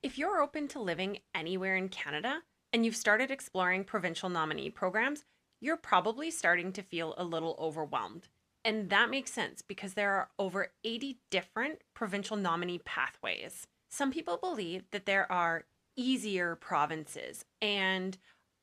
If you're open to living anywhere in Canada and you've started exploring provincial nominee programs, you're probably starting to feel a little overwhelmed. And that makes sense because there are over 80 different provincial nominee pathways. Some people believe that there are easier provinces and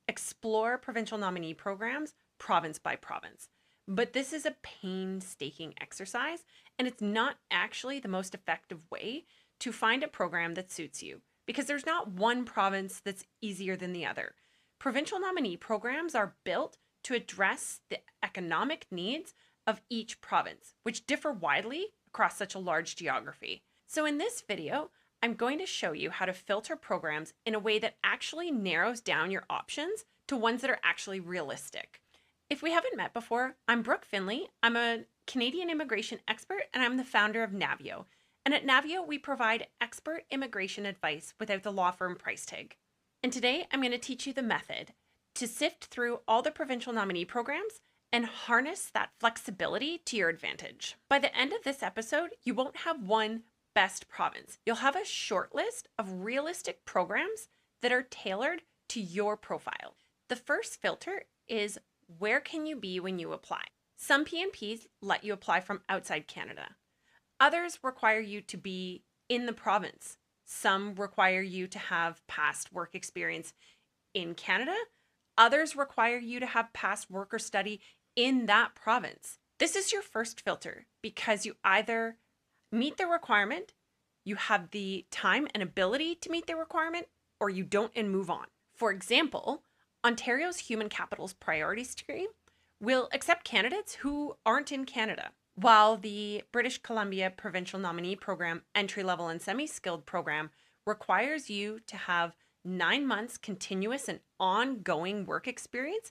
explore provincial nominee programs province by province. But this is a painstaking exercise, and it's not actually the most effective way to find a program that suits you because there's not one province that's easier than the other. Provincial nominee programs are built to address the economic needs of each province, which differ widely across such a large geography. So in this video, I'm going to show you how to filter programs in a way that actually narrows down your options to ones that are actually realistic. If we haven't met before, I'm Brooke Finley. I'm a Canadian immigration expert and I'm the founder of Navio. And at Navio, we provide expert immigration advice without the law firm price tag. And today, I'm going to teach you the method to sift through all the provincial nominee programs and harness that flexibility to your advantage. By the end of this episode, you won't have one best province. You'll have a short list of realistic programs that are tailored to your profile. The first filter is where can you be when you apply? Some PNPs let you apply from outside Canada. Others require you to be in the province. Some require you to have past work experience in Canada. Others require you to have past work or study in that province. This is your first filter because you either meet the requirement, you have the time and ability to meet the requirement, or you don't and move on. For example, Ontario's Human Capital's Priority Stream will accept candidates who aren't in Canada, while the British Columbia Provincial Nominee Program entry-level and semi-skilled program requires you to have 9 months continuous and ongoing work experience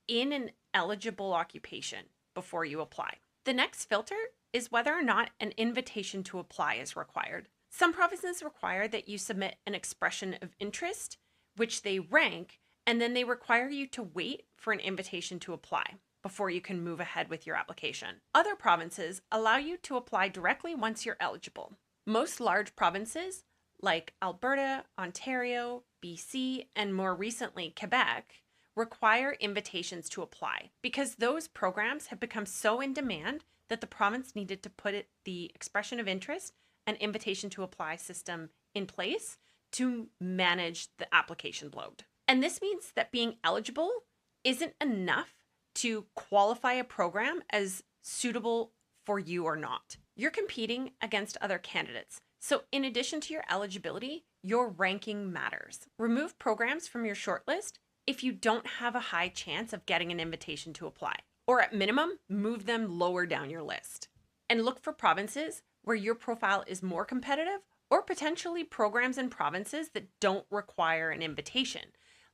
in an eligible occupation before you apply. The next filter is whether or not an invitation to apply is required. Some provinces require that you submit an expression of interest, which they rank, and then they require you to wait for an invitation to apply before you can move ahead with your application. Other provinces allow you to apply directly once you're eligible. Most large provinces, like Alberta, Ontario, BC, and more recently Quebec, require invitations to apply because those programs have become so in demand that the province needed to put the expression of interest and invitation to apply system in place to manage the application load. And this means that being eligible isn't enough to qualify a program as suitable for you or not. You're competing against other candidates. So in addition to your eligibility, your ranking matters. Remove programs from your shortlist if you don't have a high chance of getting an invitation to apply, or at minimum, move them lower down your list. And look for provinces where your profile is more competitive or potentially programs in provinces that don't require an invitation,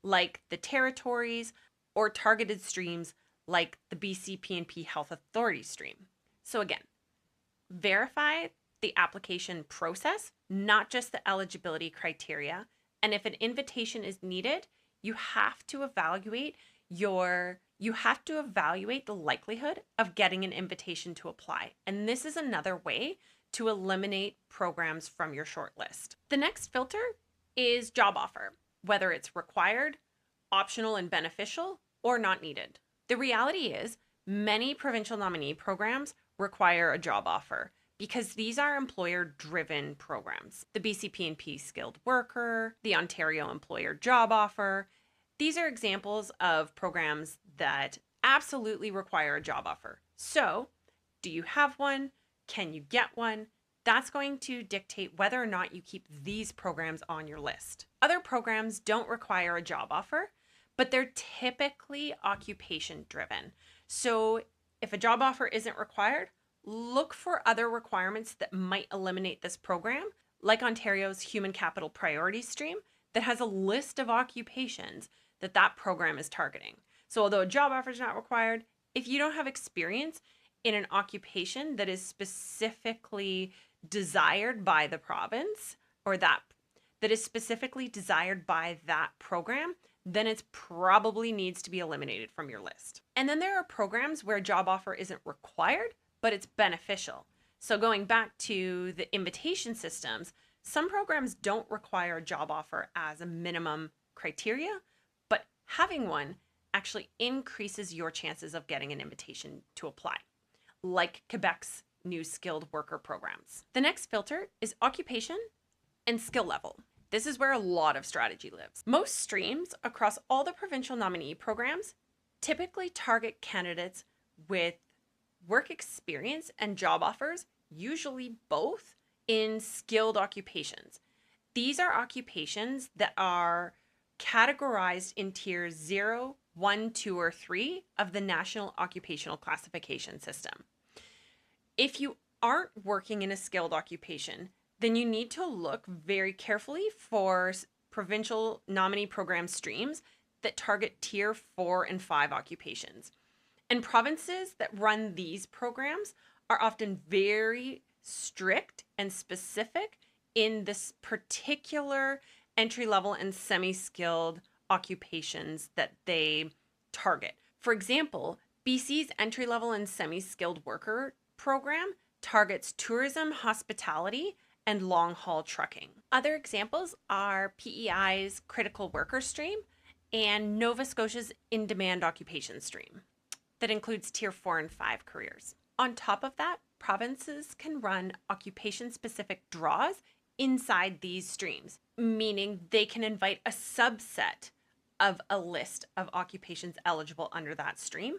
like the territories or targeted streams like the BC PNP Health Authority stream. So again, verify the application process, not just the eligibility criteria. And if an invitation is needed, you have to evaluate the likelihood of getting an invitation to apply. And this is another way to eliminate programs from your shortlist. The next filter is job offer, whether it's required, optional and beneficial, or not needed. The reality is many provincial nominee programs require a job offer because these are employer-driven programs. The BC PNP Skilled Worker, the Ontario Employer Job Offer. These are examples of programs that absolutely require a job offer. So, do you have one? Can you get one? That's going to dictate whether or not you keep these programs on your list. Other programs don't require a job offer, but they're typically occupation driven. So if a job offer isn't required, look for other requirements that might eliminate this program, like Ontario's Human Capital Priority Stream that has a list of occupations that program is targeting. So although a job offer is not required, if you don't have experience in an occupation that is specifically desired by the province or that is specifically desired by that program, then it probably needs to be eliminated from your list. And then there are programs where a job offer isn't required, but it's beneficial. So going back to the invitation systems, Some programs don't require a job offer as a minimum criteria, but having one actually increases your chances of getting an invitation to apply, like Quebec's new skilled worker programs. The next filter is occupation and skill level. This is where a lot of strategy lives. Most streams across all the provincial nominee programs typically target candidates with work experience and job offers, usually both, in skilled occupations. These are occupations that are categorized in tiers 0, 1, 2, or 3 of the National Occupational Classification System. If you aren't working in a skilled occupation, then you need to look very carefully for provincial nominee program streams that target tier 4 and 5 occupations. And provinces that run these programs are often very strict and specific in this particular entry level and semi-skilled occupations that they target. For example, BC's entry level and semi-skilled worker program targets tourism, hospitality, and long-haul trucking. Other examples are PEI's critical worker stream and Nova Scotia's in-demand occupation stream that includes tier 4 and 5 careers. On top of that, provinces can run occupation-specific draws inside these streams, meaning they can invite a subset of a list of occupations eligible under that stream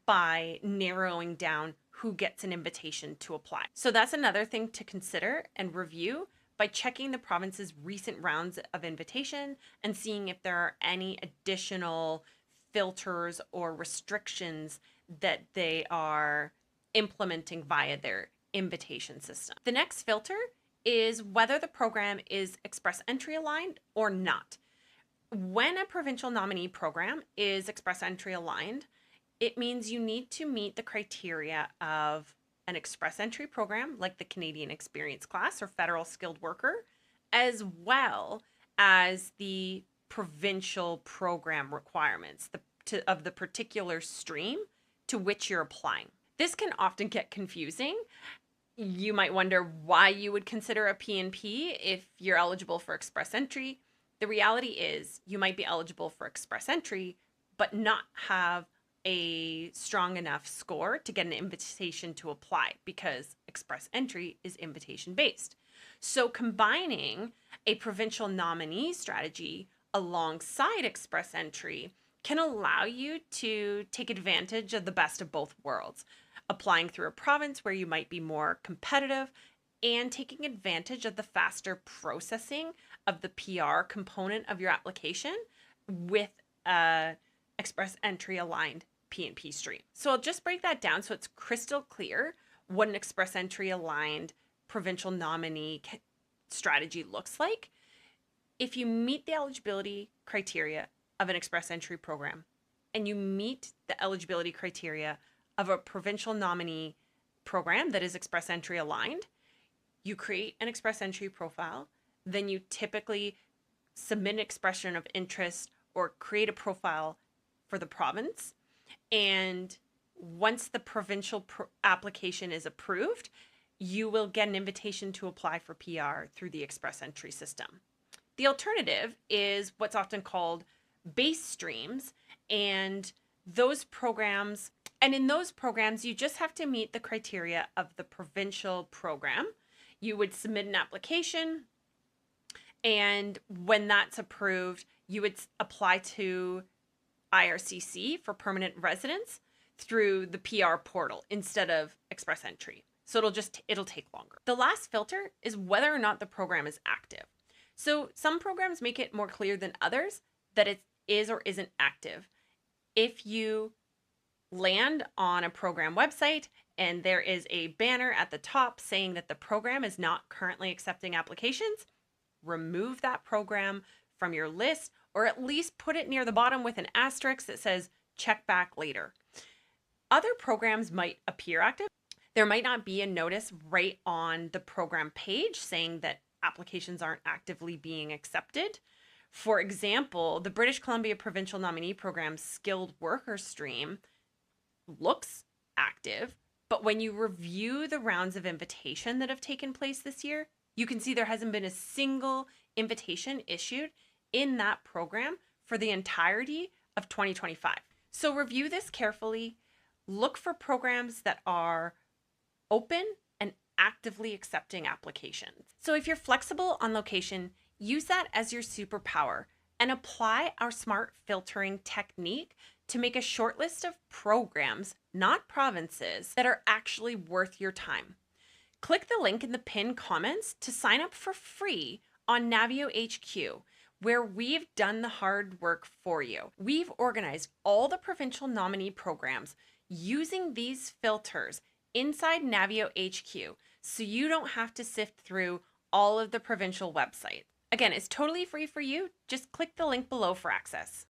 by narrowing down who gets an invitation to apply. So that's another thing to consider and review by checking the province's recent rounds of invitation and seeing if there are any additional filters or restrictions that they are implementing via their invitation system. The next filter is whether the program is express entry aligned or not. When a provincial nominee program is express entry aligned, it means you need to meet the criteria of an express entry program like the Canadian Experience Class or Federal Skilled Worker, as well as the provincial program requirements of the particular stream to which you're applying. This can often get confusing. You might wonder why you would consider a PNP if you're eligible for express entry. The reality is you might be eligible for express entry, but not have a strong enough score to get an invitation to apply because express entry is invitation based. So combining a provincial nominee strategy alongside express entry can allow you to take advantage of the best of both worlds, applying through a province where you might be more competitive and taking advantage of the faster processing of the PR component of your application with a express entry aligned PNP stream. So I'll just break that down so it's crystal clear what an express entry aligned provincial nominee strategy looks like. If you meet the eligibility criteria of an express entry program and you meet the eligibility criteria of a provincial nominee program that is express entry aligned, you create an express entry profile, then you typically submit an expression of interest or create a profile for the province. And once the provincial application is approved, you will get an invitation to apply for PR through the express entry system. The alternative is what's often called base streams, and those programs, and in those programs, you just have to meet the criteria of the provincial program. You would submit an application, and when that's approved, you would apply to IRCC for permanent residence through the PR portal instead of express entry. So it'll take longer. The last filter is whether or not the program is active. So some programs make it more clear than others that it is or isn't active. If you land on a program website and there is a banner at the top saying that the program is not currently accepting applications, remove that program from your list, or at least put it near the bottom with an asterisk that says check back later. Other programs might appear active. There might not be a notice right on the program page saying that applications aren't actively being accepted. For example, the British Columbia Provincial Nominee Program's skilled worker stream looks active, but when you review the rounds of invitation that have taken place this year, You can see there hasn't been a single invitation issued in that program for the entirety of 2025. So review this carefully. Look for programs that are open and actively accepting applications. So if you're flexible on location, use that as your superpower and apply our smart filtering technique to make a short list of programs, not provinces, that are actually worth your time. Click the link in the pinned comments to sign up for free on Navio HQ, where we've done the hard work for you. We've organized all the provincial nominee programs using these filters inside Navio HQ, so you don't have to sift through all of the provincial websites. Again, it's totally free for you. Just click the link below for access.